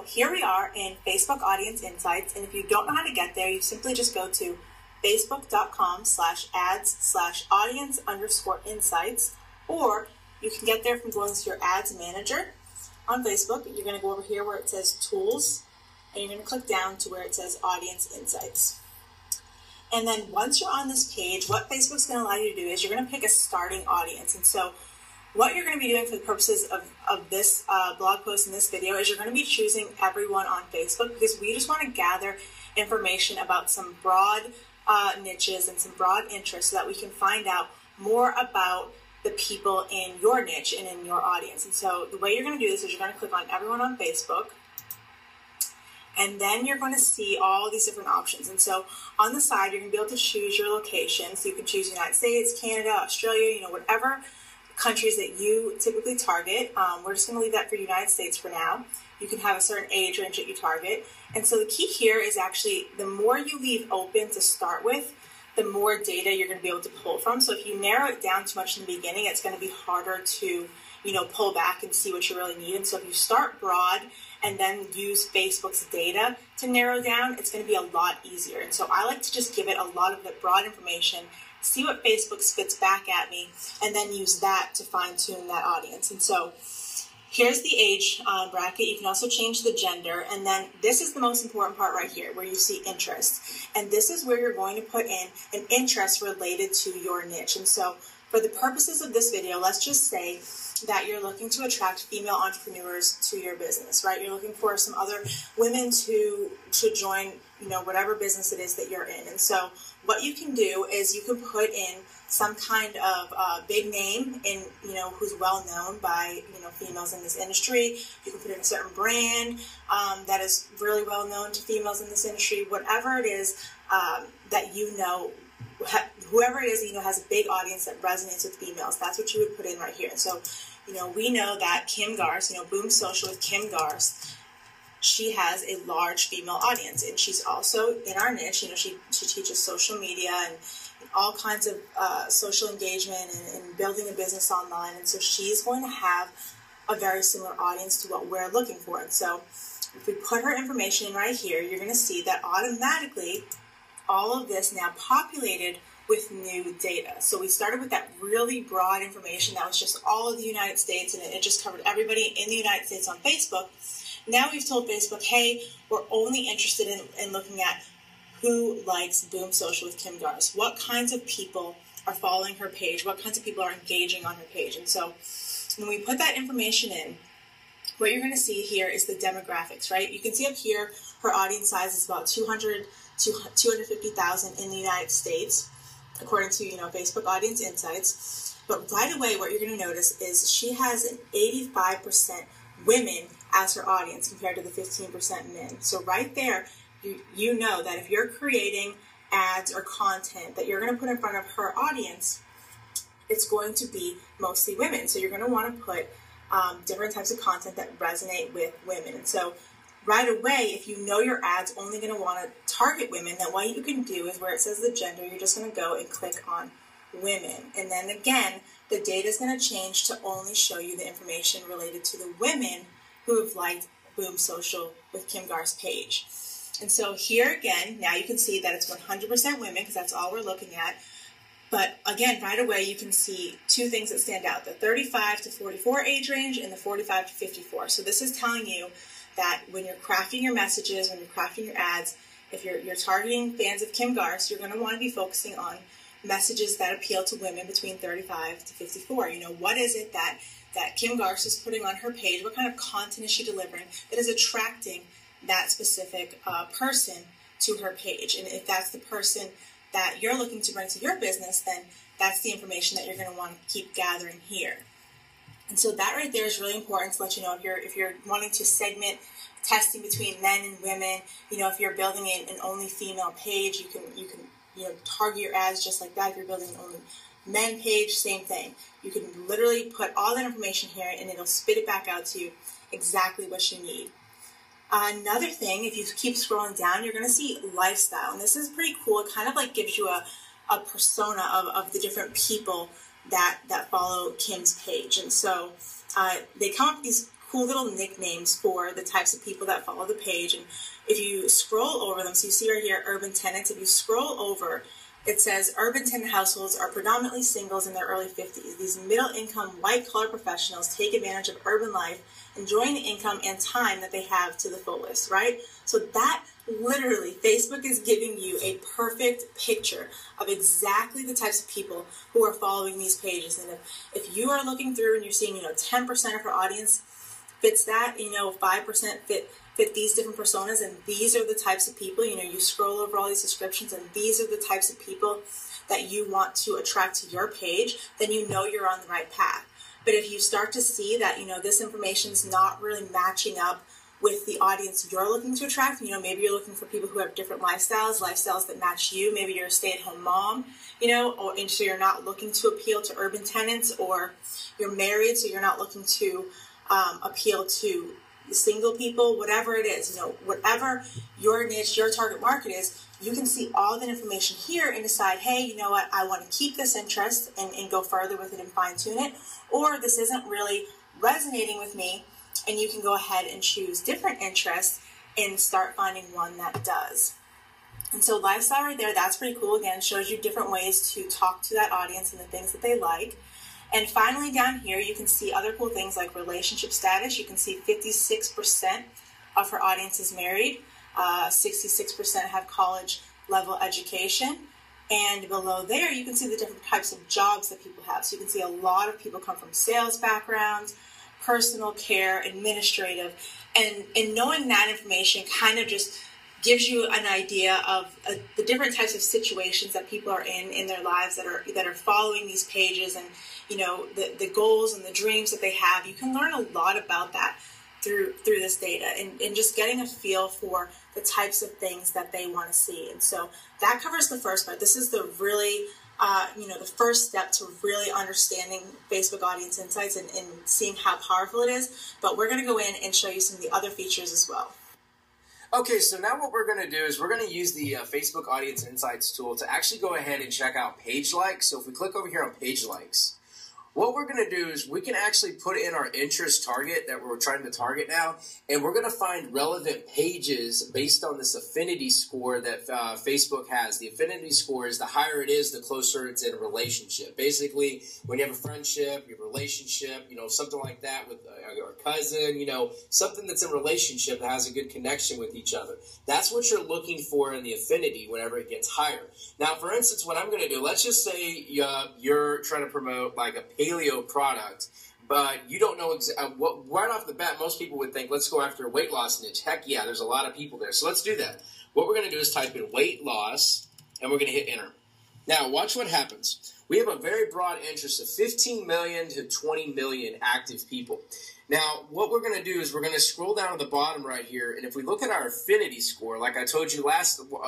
here we are in Facebook Audience Insights, and if you don't know how to get there, you simply just go to facebook.com/ads/audience_insights, or you can get there from going to your ads manager on Facebook. You're going to go over here where it says tools, and you're going to click down to where it says Audience Insights. And then once you're on this page, what Facebook's going to allow you to do is you're going to pick a starting audience. And so what you're going to be doing for the purposes of this blog post and this video is you're going to be choosing everyone on Facebook, because we just want to gather information about some broad niches and some broad interests so that we can find out more about the people in your niche and in your audience. And so the way you're going to do this is you're going to click on everyone on Facebook, and then you're going to see all these different options. And so on the side, you're going to be able to choose your location. So you can choose United States, Canada, Australia, whatever countries that you typically target. We're just going to leave that for United States for now. You can have a certain age range that you target. And so the key here is actually the more you leave open to start with, the more data you're going to be able to pull from. So if you narrow it down too much in the beginning, it's going to be harder to, pull back and see what you really need. And so if you start broad and then use Facebook's data to narrow down, it's going to be a lot easier. And so I like to just give it a lot of the broad information, see what Facebook spits back at me, and then use that to fine-tune that audience. And so here's the age bracket. You can also change the gender. And then this is the most important part right here, where you see interest. And this is where you're going to put in an interest related to your niche. And so for the purposes of this video, let's just say that you're looking to attract female entrepreneurs to your business, right? You're looking for some other women to join, whatever business it is that you're in. And so what you can do is you can put in some kind of big name in, who's well known by, females in this industry. You can put in a certain brand that is really well known to females in this industry. Whatever it is that whoever it is that has a big audience that resonates with females, that's what you would put in right here. So, we know that Kim Garst, Boom Social with Kim Garst, she has a large female audience, and she's also in our niche. She teaches social media and all kinds of social engagement and building a business online. And so she's going to have a very similar audience to what we're looking for. And so if we put her information in right here, you're going to see that automatically all of this now populated with new data. So we started with that really broad information that was just all of the United States, and it just covered everybody in the United States on Facebook. Now we've told Facebook, hey, we're only interested in looking at who likes Boom Social with Kim Garst. What kinds of people are following her page? What kinds of people are engaging on her page? And so when we put that information in, what you're going to see here is the demographics, right? You can see up here, her audience size is about 200 to 250,000 in the United States, according to, Facebook Audience Insights. But right away, what you're going to notice is she has an 85% women as her audience compared to the 15% men. So right there, you know that if you're creating ads or content that you're going to put in front of her audience, it's going to be mostly women. So you're going to want to put different types of content that resonate with women. And so right away, if you know your ad's only going to want to target women, then what you can do is where it says the gender, you're just going to go and click on women. And then again, the data is going to change to only show you the information related to the women who have liked Boom Social with Kim Garst's page. And so here again, now you can see that it's 100% women, because that's all we're looking at. But again, right away, you can see two things that stand out: the 35 to 44 age range and the 45 to 54. So this is telling you that when you're crafting your messages, when you're crafting your ads, if you're targeting fans of Kim Garst, you're going to want to be focusing on messages that appeal to women between 35 to 54. What is it that Kim Garst is putting on her page? What kind of content is she delivering that is attracting that specific person to her page? And if that's the person that you're looking to bring to your business, then that's the information that you're going to want to keep gathering here. And so that right there is really important to let you know if you're wanting to segment testing between men and women. If you're building an only female page, you can target your ads just like that. If you're building an only men page, same thing. You can literally put all that information here, and it'll spit it back out to you exactly what you need. Another thing, if you keep scrolling down, you're going to see lifestyle. And this is pretty cool. It kind of like gives you a persona of the different people that follow Kim's page. And so they come up with these cool little nicknames for the types of people that follow the page. And if you scroll over them, so you see right here, urban tenants, if you scroll over, it says urban tenant households are predominantly singles in their early 50s. These middle-income, white-collar professionals take advantage of urban life, enjoying the income and time that they have to the fullest, right? So that literally, Facebook is giving you a perfect picture of exactly the types of people who are following these pages. And if you are looking through and you're seeing, 10% of her audience fits that, 5% fit these different personas, and these are the types of people, you scroll over all these descriptions, and these are the types of people that you want to attract to your page, then you're on the right path. But if you start to see that, this information is not really matching up with the audience you're looking to attract, maybe you're looking for people who have different lifestyles that match you. Maybe you're a stay-at-home mom, and so you're not looking to appeal to urban tenants, or you're married, so you're not looking to appeal to single people, whatever it is, whatever your niche, your target market is, you can see all that information here and decide, hey, you know what, I want to keep this interest and go further with it and fine tune it, or this isn't really resonating with me, and you can go ahead and choose different interests and start finding one that does. And so lifestyle right there, that's pretty cool. Again, shows you different ways to talk to that audience and the things that they like. And finally, down here, you can see other cool things like relationship status. You can see 56% of her audience is married. 66% have college level education. And below there, you can see the different types of jobs that people have. So you can see a lot of people come from sales backgrounds, personal care, administrative. And knowing that information kind of just gives you an idea of the different types of situations that people are in their lives that are following these pages, and the goals and the dreams that they have. You can learn a lot about that through this data, and just getting a feel for the types of things that they want to see. And so that covers the first part. This is the really the first step to really understanding Facebook audience insights and seeing how powerful it is. But we're going to go in and show you some of the other features as well. Okay, so now what we're going to do is we're going to use the Facebook Audience Insights tool to actually go ahead and check out page likes. So if we click over here on page likes, what we're going to do is we can actually put in our interest target that we're trying to target now, and we're going to find relevant pages based on this affinity score that Facebook has. The affinity score is the higher it is, the closer it's in a relationship. Basically, when you have a friendship, you have a relationship, something like that with a cousin, something that's in a relationship that has a good connection with each other. That's what you're looking for in the affinity whenever it gets higher. Now, for instance, what I'm going to do, let's just say you're trying to promote like a paleo product, but you don't know right off the bat, most people would think, let's go after a weight loss niche. Heck yeah, there's a lot of people there. So let's do that. What we're going to do is type in weight loss, and we're going to hit enter. Now, watch what happens. We have a very broad interest of 15 million to 20 million active people. Now, what we're going to do is we're going to scroll down to the bottom right here, and if we look at our affinity score, like I told you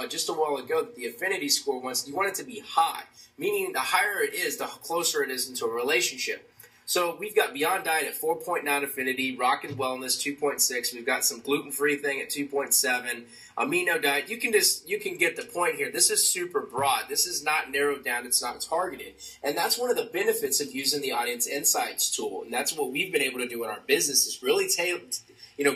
just a while ago, that the affinity score you want it to be high, meaning the higher it is, the closer it is into a relationship. So we've got Beyond Diet at 4.9 affinity, Rock and Wellness 2.6. We've got some gluten-free thing at 2.7. Amino Diet. You can get the point here. This is super broad. This is not narrowed down. It's not targeted. And that's one of the benefits of using the Audience Insights tool. And that's what we've been able to do in our business, is really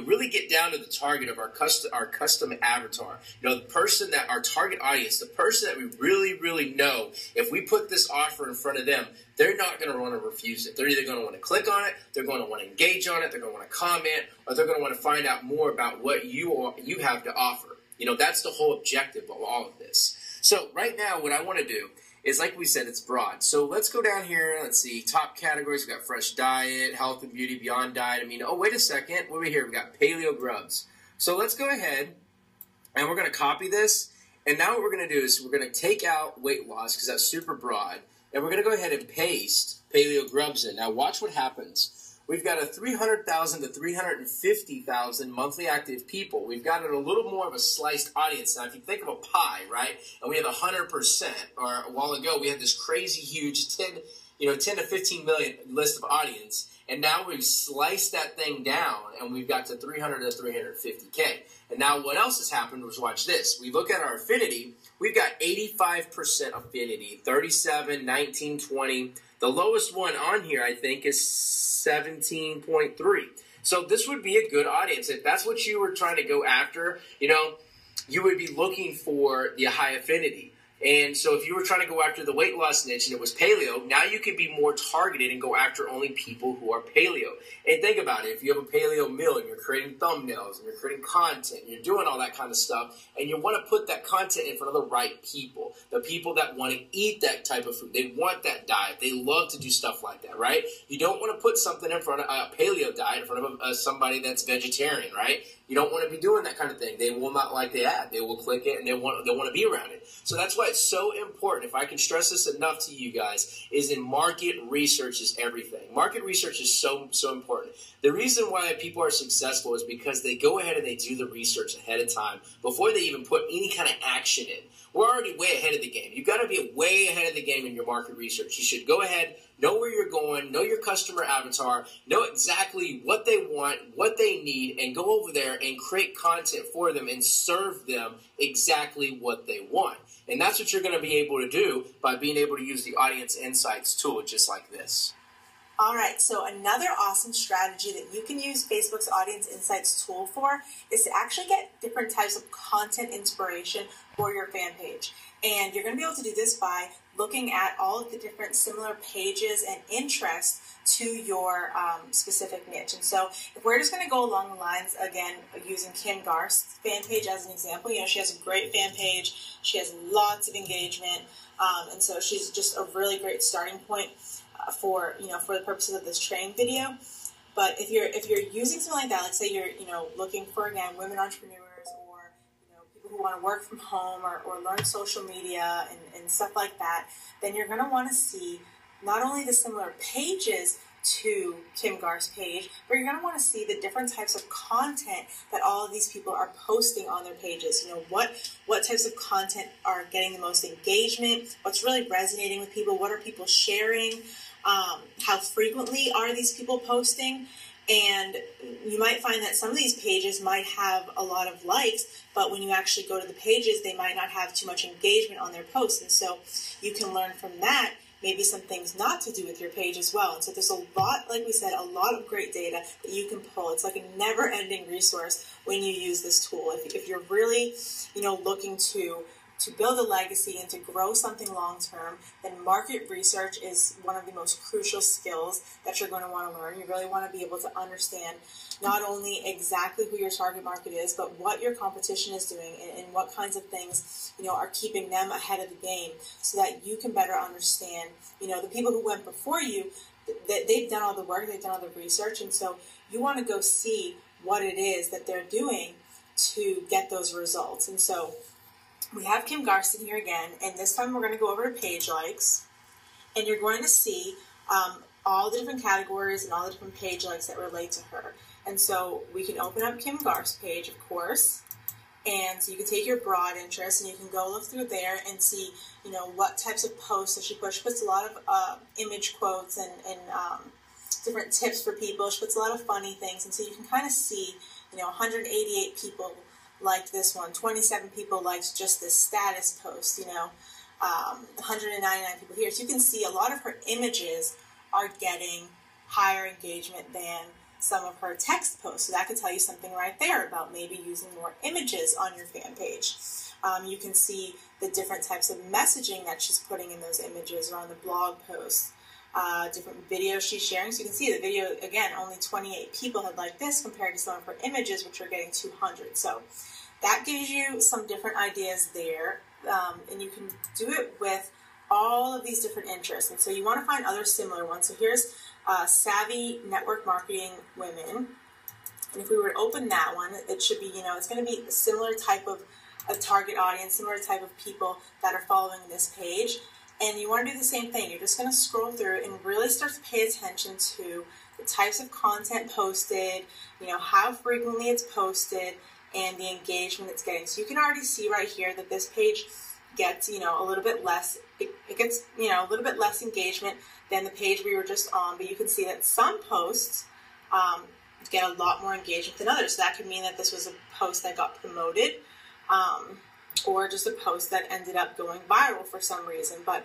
really get down to the target of our custom avatar. The person that our target audience, the person that we really, really know, if we put this offer in front of them, they're not going to want to refuse it. They're either going to want to click on it, they're going to want to engage on it, they're going to want to comment, or they're going to want to find out more about what you have to offer. That's the whole objective of all of this. So right now, what I want to do is, like we said, it's broad. So let's go down here. Let's see. Top categories. We've got fresh diet, health and beauty, Beyond Diet. Wait a second. Over here, we've got paleo grubs. So let's go ahead, and we're going to copy this. And now what we're going to do is we're going to take out weight loss, because that's super broad. And we're going to go ahead and paste paleo grubs in. Now watch what happens. We've got a 300,000 to 350,000 monthly active people. We've got a little more of a sliced audience. Now, if you think of a pie, right, and we have 100%, or a while ago we had this crazy huge 10 to 15 million list of audience, and now we've sliced that thing down, and we've got to 300 to 350K. And now what else has happened was, watch this. We look at our affinity. We've got 85% affinity, 37, 19, 20. The lowest one on here, I think, is 17.3. So this would be a good audience. If that's what you were trying to go after, you would be looking for the high affinity. And so if you were trying to go after the weight loss niche and it was paleo, now you could be more targeted and go after only people who are paleo. And think about it. If you have a paleo meal and you're creating thumbnails and you're creating content, you're doing all that kind of stuff, and you want to put that content in front of the right people, the people that want to eat that type of food. They want that diet. They love to do stuff like that, right? You don't want to put something in front of a paleo diet in front of somebody that's vegetarian, right? You don't want to be doing that kind of thing. They will not like the ad. They will click it and they want to be around it. So that's why it's so important. If I can stress this enough to you guys, is in market research is everything. Market research is so important. The reason why people are successful is because they go ahead and they do the research ahead of time before they even put any kind of action in. We're already way ahead of the game. You've got to be way ahead of the game in your market research. You should go ahead, know where you're going, know your customer avatar, know exactly what they want, what they need, and go over there and create content for them and serve them exactly what they want. And that's what you're going to be able to do by being able to use the Audience Insights tool just like this. All right, so another awesome strategy that you can use Facebook's Audience Insights tool for is to actually get different types of content inspiration for your fan page. And you're going to be able to do this by looking at all of the different similar pages and interests to your specific niche. And so if we're just going to go along the lines, again, using Kim Garst's fan page as an example, she has a great fan page. She has lots of engagement. And so she's just a really great starting point for the purposes of this training video. But if you're using something like that, like say you're looking for, again, women entrepreneurs or people who want to work from home or learn social media and stuff like that, then you're going to want to see not only the similar pages to Kim Garst's page, but you're going to want to see the different types of content that all of these people are posting on their pages. What types of content are getting the most engagement, what's really resonating with people, what are people sharing, how frequently are these people posting. And you might find that some of these pages might have a lot of likes, but when you actually go to the pages, they might not have too much engagement on their posts. And so you can learn from that maybe some things not to do with your page as well. And so there's a lot, like we said, a lot of great data that you can pull. It's like a never-ending resource when you use this tool. If you're really, looking to build a legacy and to grow something long-term, then market research is one of the most crucial skills that you're going to want to learn. You really want to be able to understand not only exactly who your target market is, but what your competition is doing and what kinds of things, are keeping them ahead of the game so that you can better understand, the people who went before you, that they've done all the work, they've done all the research, and so you want to go see what it is that they're doing to get those results. And so we have Kim Garst in here again, and this time we're going to go over to page likes, and you're going to see all the different categories and all the different page likes that relate to her. And so we can open up Kim Garst's page, of course, and so you can take your broad interest and you can go look through there and see, what types of posts that she puts. She puts a lot of image quotes and different tips for people. She puts a lot of funny things, and so you can kind of see, 188 people liked this one, 27 people liked just this status post, 199 people here. So you can see a lot of her images are getting higher engagement than some of her text posts. So that could tell you something right there about maybe using more images on your fan page. You can see the different types of messaging that she's putting in those images or on the blog posts. Different videos she's sharing. So you can see the video, again, only 28 people had liked this compared to some of her images, which are getting 200. So that gives you some different ideas there. And you can do it with all of these different interests. And so you want to find other similar ones. So here's Savvy Network Marketing Women. And if we were to open that one, it should be, it's going to be a similar type of a target audience, similar type of people that are following this page. And you want to do the same thing. You're just going to scroll through and really start to pay attention to the types of content posted, how frequently it's posted, and the engagement it's getting. So you can already see right here that this page gets, a little bit less, it gets, a little bit less engagement than the page we were just on. But you can see that some posts get a lot more engagement than others. So that could mean that this was a post that got promoted, or just a post that ended up going viral for some reason. But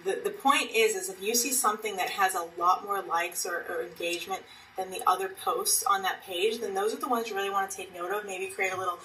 The point is if you see something that has a lot more likes or engagement than the other posts on that page, then those are the ones you really want to take note of. Maybe create a little